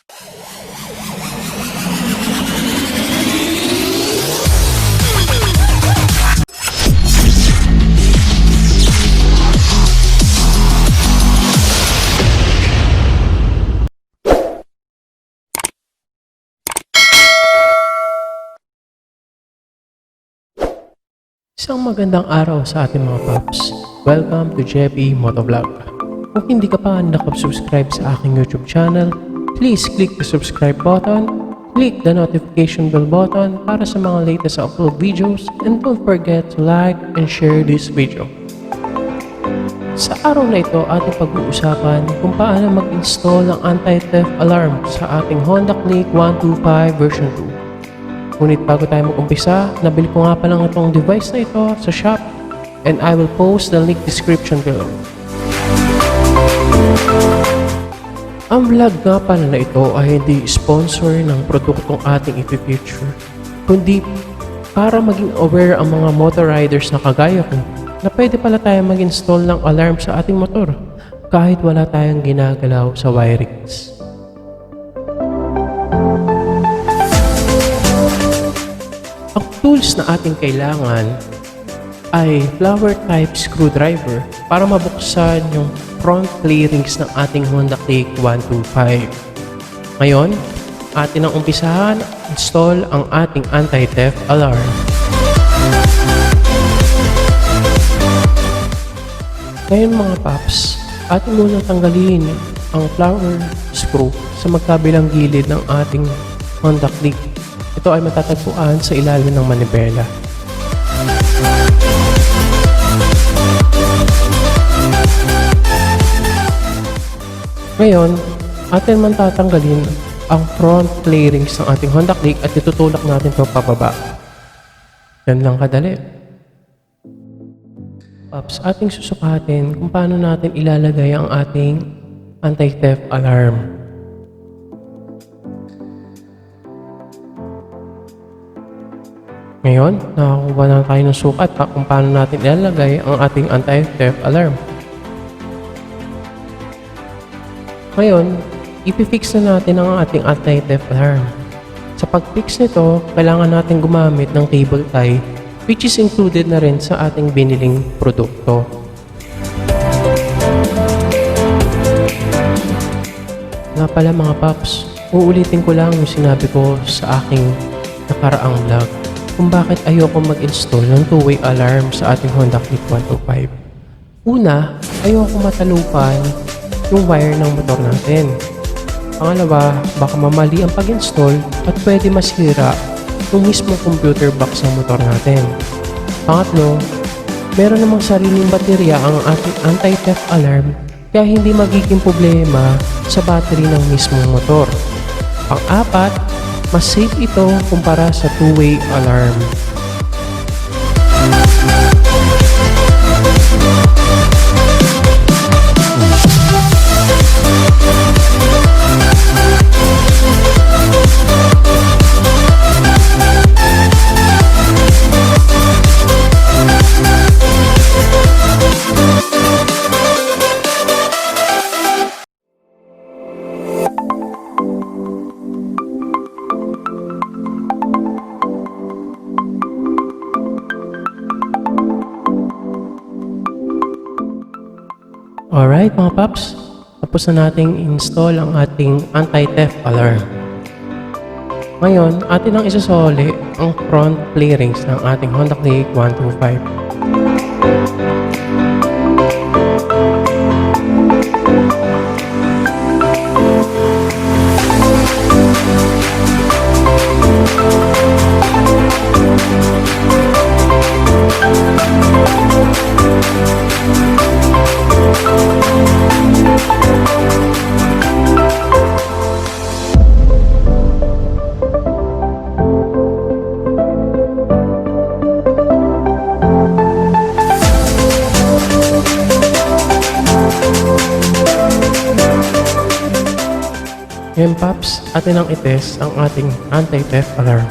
Isang magandang araw sa ating mga paps. Welcome to JEPPY Motovlog. Kung hindi ka pa nakasubscribe sa aking YouTube channel, please click the subscribe button, click the notification bell button para sa mga latest upload videos, and don't forget to like and share this video. Sa araw na ito, ating pag-uusapan kung paano mag-install ng anti-theft alarm sa ating Honda Click 125 version 2. Ngunit bago tayo mag-umpisa, nabili ko nga pa lang itong device na ito sa shop, and I will post the link description below. Ang vlog nga pala na ito ay hindi sponsor ng produktong ating i-feature, kundi para maging aware ang mga motor riders na kagaya ko na pwede pala tayo mag-install ng alarm sa ating motor kahit wala tayong ginagalaw sa wirings. Ang tools na ating kailangan ay flower type screwdriver para mabuksan yung front clearings ng ating Honda Click 125. Ngayon, atin ang umpisahan install ang ating anti-theft alarm. Ngayon mga paps, atin munang tanggalin ang flower screw sa magkabilang gilid ng ating Honda Click. Ito ay matatagpuan sa ilalim ng manibela. Ngayon, atin man tatanggalin ang front clearings ng ating Honda Click at itutulak natin ito pababa. Yan lang kadali. Paps, ating susukatin kung paano natin ilalagay ang ating anti-theft alarm. Ngayon, nakakuha na tayo ng sukat kung paano natin ilalagay ang ating anti-theft alarm. Ngayon, ipifix na natin ang ating anti-theft alarm. Sa pag-fix nito, kailangan natin gumamit ng cable tie, which is included na rin sa ating biniling produkto. Nga pala mga paps, uulitin ko lang yung sinabi ko sa aking nakaraang vlog kung bakit ayoko mag-install ng two-way alarm sa ating Honda Click 125. Una, ayoko matalupan yung wire ng motor natin. Pangalawa, baka mamali ang pag-install at pwede masira yung mismong computer box ng motor natin. Pangatlo, meron namang sariling baterya ang ating anti-theft alarm kaya hindi magiging problema sa battery ng mismong motor. Pang-apat, mas safe ito kumpara sa two-way alarm. Alright mga paps, tapos na nating install ang ating anti-theft alarm. Ngayon, atin ang isasoli ang front clearings ng ating Honda Click 125. Ngayon paps, atin ang itest ang ating anti-theft alarm.